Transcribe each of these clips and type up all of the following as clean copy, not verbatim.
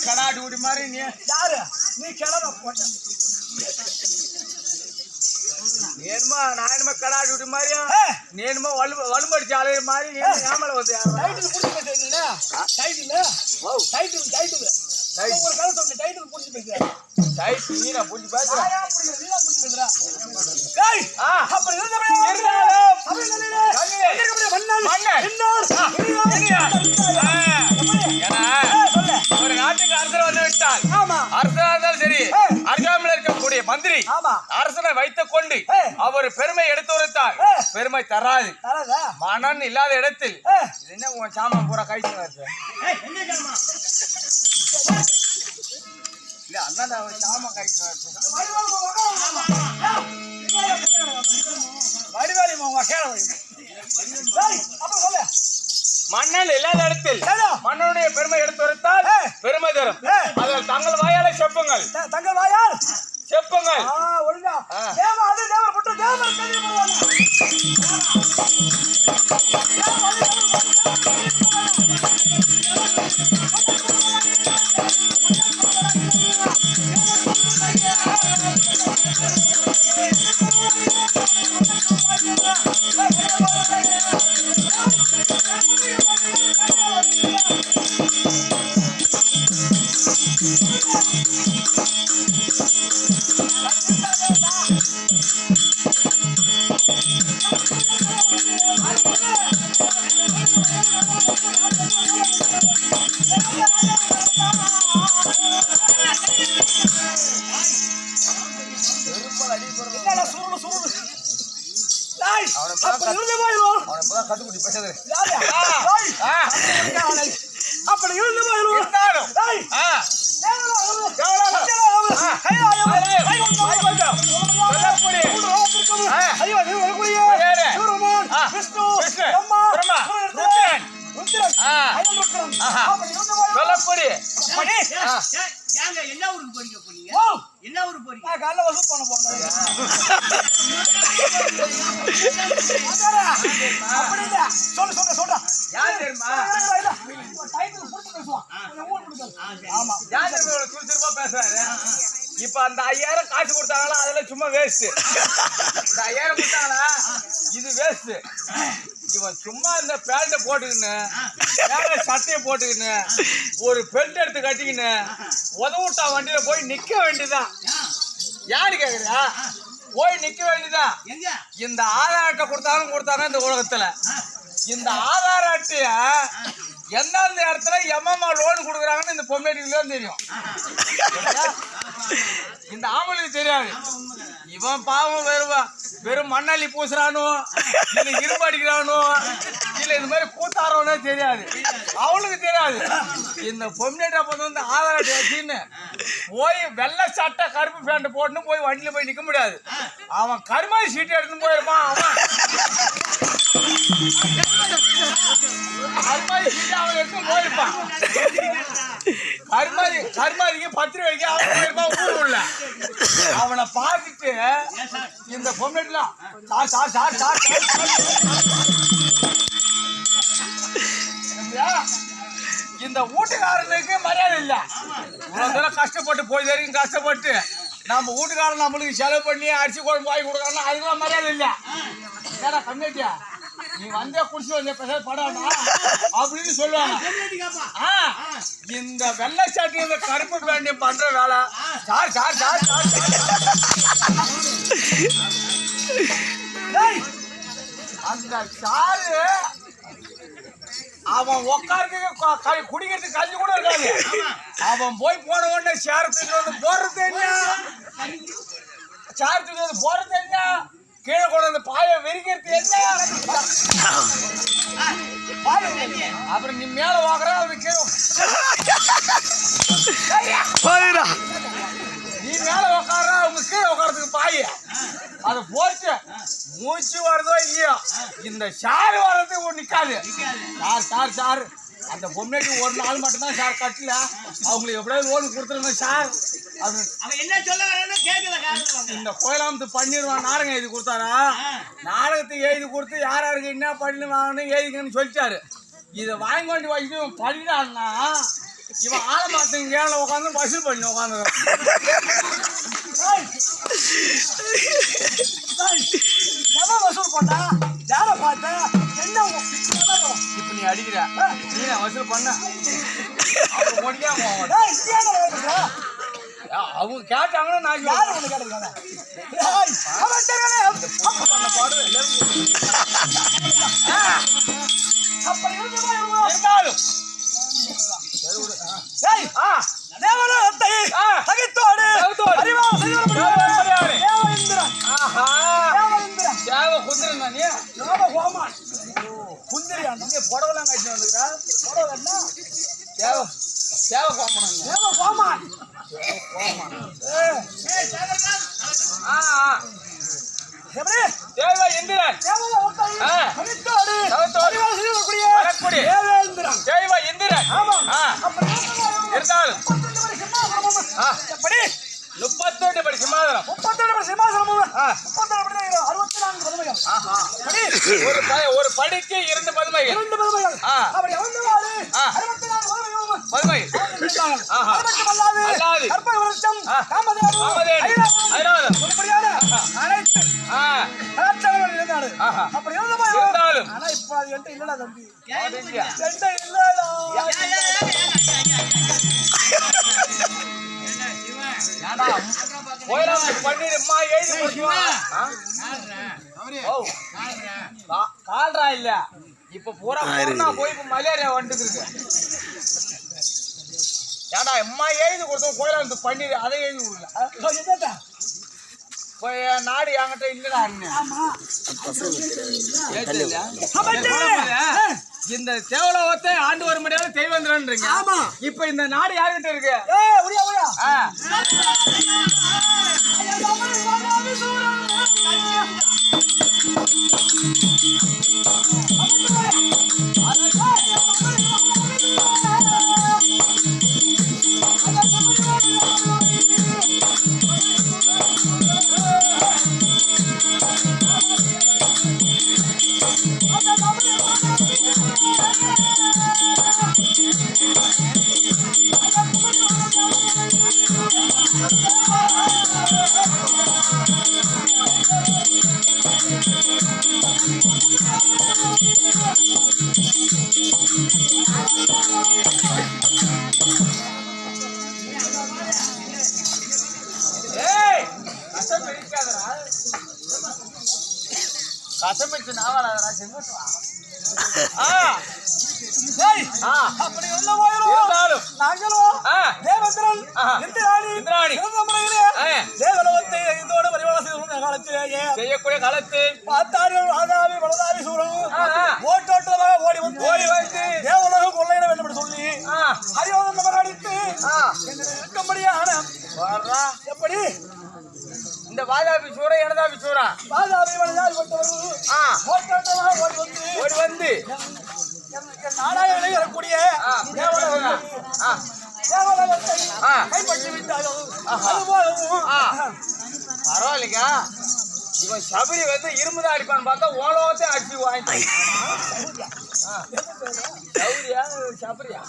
கடாடி ஊடி மாதிரி நீ யாரு நீ கிளம்ப போட்ட நேர்மா நாயனமா கடாடி ஊடி மாதிரியா நேர்மா வலுமடிச்சு அலைய மாதிரி ஏமல வந்து டைட்டில் புடிச்சு பேசுறீங்க டைட்டில் ஒரு கதை சொன்ன டைட்டில் புடிச்சு பேசுற டைட்டில் நீ நான் புடிச்சு பேசுற யாரா புடிச்சு நீ புடிச்சு பேசுற டேய் அப்ப இருந்தாலும் கண்ணிலே ஒரு நாட்டுக்கு அரசர் வந்து விட்டால் அரசனா இருந்தாலும் சரி அருகாமையில் இருக்கக்கூடிய மந்திரி அரசனை வைத்துக் கொண்டு அவர் பெருமை எடுத்துரைத்தால் பெருமை தராது மனன் இல்லாத இடத்தில் என்ன உன் சாமான் பூரா கழிச்சு இல்ல அண்ணா சாமான் கழிச்சு மன்னன் இல்லாத இடத்தில் மன்னனுடைய பெருமை எடுத்துரைத்தால் பெருமை தரும் அதில் தங்கள் வாயால செப்புங்கள் தங்கள் வாயால் செப்புங்கள் ஒழுங்கா என்ன ஊருக்கு போறீங்க என்ன ஊருக்கு போறீங்க காலைல வசூல் பண்ண போறேன் சொல்லு யார் தெரியுமா டைட்டில் புடிச்சு பேசுவான் ஆமா யார் தெரியுமா சுறுசுறுப்பா பேசுறாரு இப்ப அந்த 5000 காசு கொடுத்தாங்களா அதெல்லாம் சும்மா வேஸ்ட் இந்த 5000 கொடுத்தாங்களா இது வேஸ்ட் இவன் சும்மா இந்த பேண்ட போட்டுக்கின்னு மேல சட்டையை போட்டுக்கின்னு ஒரு பெல்ட் எடுத்து கட்டிக்கின்னு உதவுட்டா வண்டியில போய் நிக்க வேண்டியதான் யாரு கேக்குறா போய் நிக்க வேண்டியதான் இந்த ஆதார் அட்டை கொடுத்தாங்க இந்த உலகத்துல இந்த ஆதார் அட்டைய எந்தெந்த இடத்துல எம்எம்ஆ லோன் கொடுக்குறாங்கன்னு இந்த பொம்மைக்கு தெரியும் இந்த ஆம்பளுக்கு தெரியாது இவன் பாவம் வெறும் மண்ணள்ளி பூசுறானோ இல்ல இரும்பு அடிக்கிறானோ இல்ல இந்த மாதிரி கூத்தாரோனே தெரியாது அவளுக்கு தெரியாது இந்த பொம்மைட்ட வந்து ஆதார் அட்டை வச்சுன்னு போய் வெள்ளை சட்டை கருப்பு பேண்ட் போட்டுன்னு போய் வண்டியில போய் நிக்க முடியாது அவன் கருமாதி சீட்டு எடுத்துன்னு போயிருப்பான் அவன் கருமாதி சீட்டு அவன் எடுத்துன்னு போயிருப்பான் கருமாதிக்கு பத்திரிகைக்கு அவன் போயிருப்பான் ஊர் உள்ள அவனை பார்த்துட்டு இந்த பொம்மைலாம் இந்த வீட்டுக்காரனுக்கு மரியாதை இல்ல இவ்வளவு தூரம் கஷ்டப்பட்டு போய் வரைக்கும் கஷ்டப்பட்டு நம்ம வீட்டுக்காரன் நம்மளுக்கு செலவு பண்ணி அரிசி குழம்பு வாங்கி கொடுக்கறோம்னா அதுக்கெல்லாம் மரியாதை இல்ல ஏடா கம்மிட்டியா நீ வந்தே குடிச்சு வந்தே பேச படாடா அப்படின்னு சொல்லுவாங்க. இந்த வெள்ளை சாட்டி இந்த கருப்பு பேண்டி பண்ற வேலை சார் சார் சார் அந்த சாரு அவன் உட்கார்றதுக்கு குடிக்கிறதுக்கு கஞ்சி கூட இருக்காது. அவன் போய் போன உடனே சேரத்துக்கு வந்து போடுறது என்ன, சேரத்துக்கு வந்து போடுறது என்ன, கீழே கொண்டு வந்து பாய வெறிக்கிறது என்ன, அப்புறம் நீ மேல வாங்குற அது கீழே நீ மேல உட்கார அவங்க கீழே உட்காரத்துக்கு பாய அதை போட்டு மூச்சு வருதோ இல்லையோ இந்த சாரு வர்றதுக்கு நிக்காது. சார் சார் சார் அந்த பொம்மைக்கு ஒரு நாள் மட்டும்தான் சார் கட்டல, அவங்களுக்கு எப்படியாவது லோன் கொடுத்துருங்க சார். அது என்ன சொல்ல இந்த கோயிலாமத்து பண்ணிடுவான் நாடகம் எழுதி கொடுத்தாரா, நாடகத்தை எழுதி கொடுத்து யார் யாருக்கு என்ன பண்ணி வாங்கணும் எழுதிங்கன்னு சொல்லிட்டாரு. இதை வாங்கி கொண்டு வச்சுட்டு இவன் பண்ணிடான்னா இவன் ஆலமாத்துக்கு கேரள உட்காந்து வசூல் பண்ணி உட்காந்து வசூல் பண்ணா யார பார்த்த என்ன இப்ப நீ அடிக்கிற நீ வசூல் பண்ண அவங்க கேட்டாங்கன்னா நான் யாரு ஒண்ணு கேட்டுருக்காங்க இருந்தாலும் புடவெல்லாம் கட்டி வந்துக்கிறா முப்பத்தெட்டு படி சிம்மாசனம் ஒரு படிக்கு 2 பதுமைகள் கால்ரா இல்ல இப்ப பூரா போய் இப்ப மலேரியா வந்துட்டு இருக்கு. ஏடா அம்மா எழுதி கொடுத்தோம் கோயில வந்து பண்ணிடு அதை எழுதி கொடுக்கல போய் நாடு என்கிட்ட இல்லடா. இந்த தேவலோகத்தை ஆண்டு வர முடியாத தெய்வந்திரன்றீங்க. இப்ப இந்த நாடு யாருகிட்ட இருக்கு? கசமிச்சு நாவலாதரா செங்குட்டு அப்படி உள்ள போயிரும். நாங்களும் தேவேந்திரன் இந்திராணி தேவலோகத்தை இதோடு பரிவாரம் செய்த காலத்திலேயே செய்யக்கூடிய காலத்து பார்த்தார்கள் வாதாவி வளதாவி சூரம் ஓட்டோட்டமாக ஓடி வந்து தேவலோகம் கொள்ளையிட வேண்டும் என்று சொல்லி ஹரியோதன் நமக்கு அடித்து இருக்கும்படியான எப்படி இந்த வாதாபி சூரா எனதாபி சூரா வாதாபி வளதாவி ஓடி வந்து நாடாயனை வரக்கூடிய கைப்பற்றி விட்டார்கள். பரவாயில்லைங்க, இவன் சபரி வந்து இரும்புதான் அடிப்பான்னு பார்த்தா ஓலோத்தை அடிச்சு வாங்கிட்டான். சௌரியா சபரியா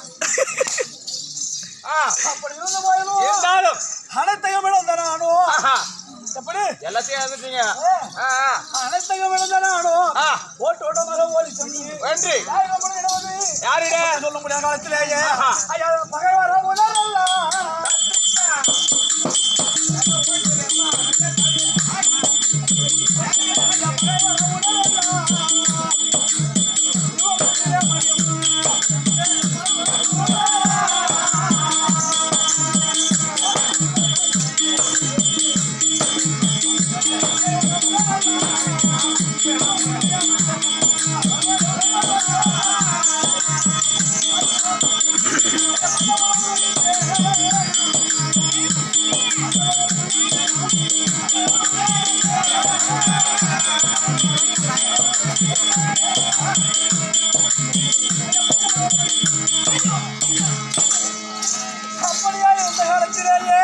அப்படி இருந்த போயிடும். இருந்தாலும் அனைத்தையும் விழுந்த நானும் எப்படி எல்லாத்தையும் இழந்துட்டீங்க. அனைத்தையும் விழுந்த நானும் ஓட்டோட்டமாக ஓடி என்று யாரிட சொல்ல முடியாத காலத்திலேயே பகைவர அப்படியா இந்த காலத்திலேயே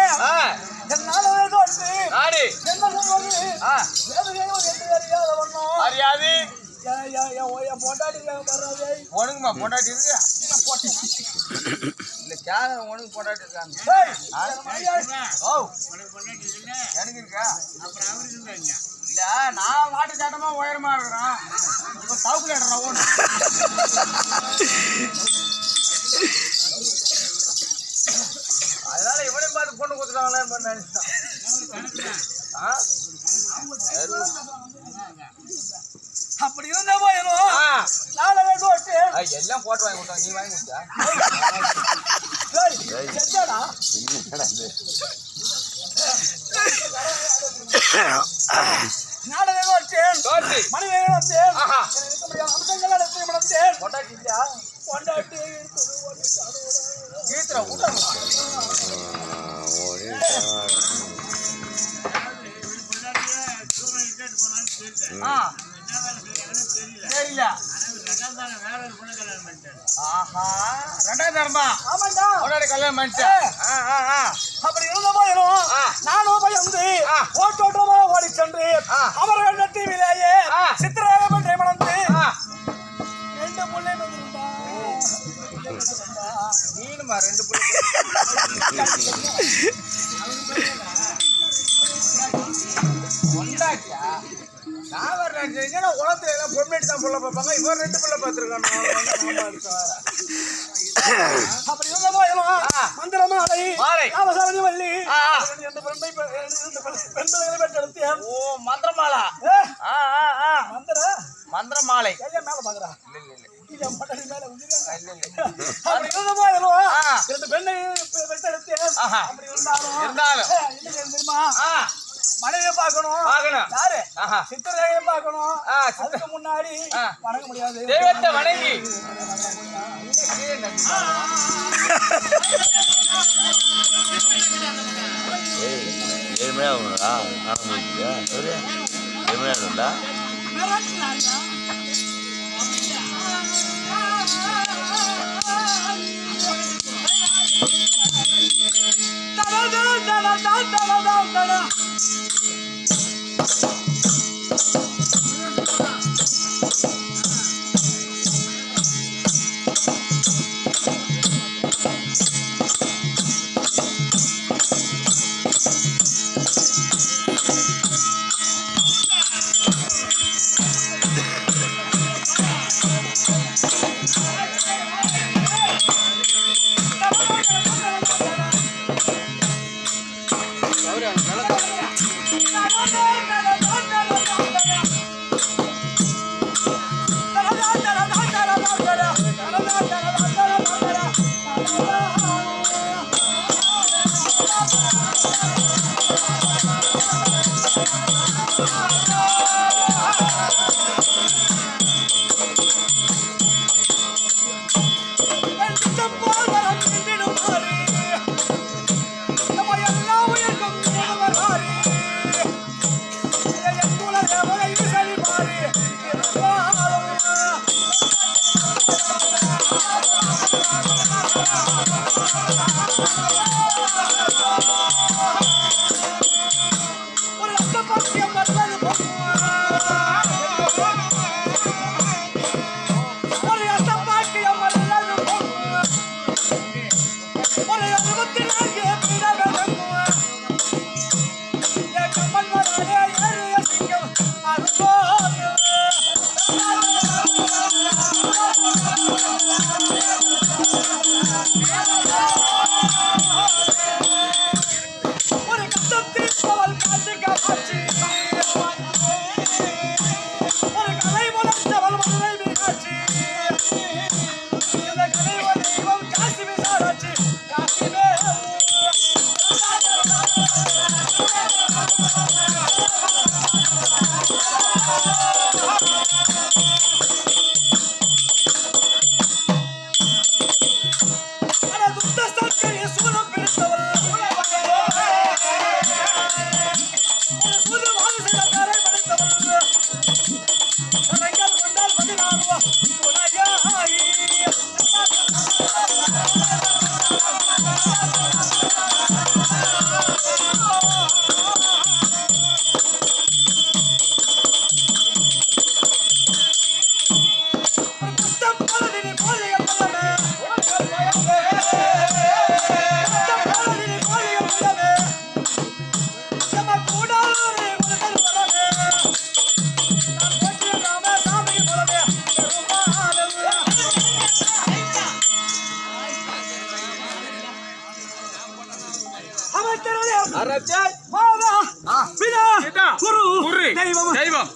அறியாது உனக்குமா பொண்டாட்டி இருக்கு இல்ல கேக்குற உனக்கு பொண்டாட்டி இருக்காங்க எனக்கு இருக்கா இல்ல நான் வாட்டு சாட்டமா உயரமா இருக்கிறேன் இப்ப சவுக்குல அதனால இவனையும் பார்த்து பொண்ணு கொடுத்துட்டாங்களே நினைச்சான் அப்படி இருந்தா போயிடும் எல்லாம் போட்டு வாங்கி கொடுத்தாங்க நீ வாங்கி கொடுத்தா நாடகம் வச்சேன் மணிவேகம் வந்தேன் அம்சங்கள் வந்தேன் பொண்டாட்டி இல்லையா பொண்டாட்டி கீழ்த்துறா கூட்டம் தெரியல ரெண்டாவது தரமா ஆமாண்டா பொண்டாட்டி கல்யாணம் பண்ணிட்டேன் அப்படி இருந்தோம் நானும் பயந்து ஓட்டோட்டமா ஓடி சென்று அவர் டிவிலேயே சித்திரவேக பற்றி மணந்து 2 புள்ளை நீனுமா 2 புள்ளை கொண்டாட்டியா நான் வரேன் உலகத்துல எல்லாம் பொம்மைட்டு தான் புள்ள பார்ப்பாங்க இவர் 2 புள்ள பார்த்துருக்காங்க அப்படி மந்திரமா ராமசாமி வள்ளி பெண்களை பெற்றெடுத்தேன் ஓ மந்திரமாலா மந்திரமாலை மேல பாக்குறா மனைவியை பார்க்கணும் யாரு சித்திரையை பார்க்கணும் அதுக்கு முன்னாடி வணங்க முடியாது தெய்வத்தை வணங்கி Oh, அரசே மாதா பிதா பிதா குரு குரு தெய்வம் தெய்வம்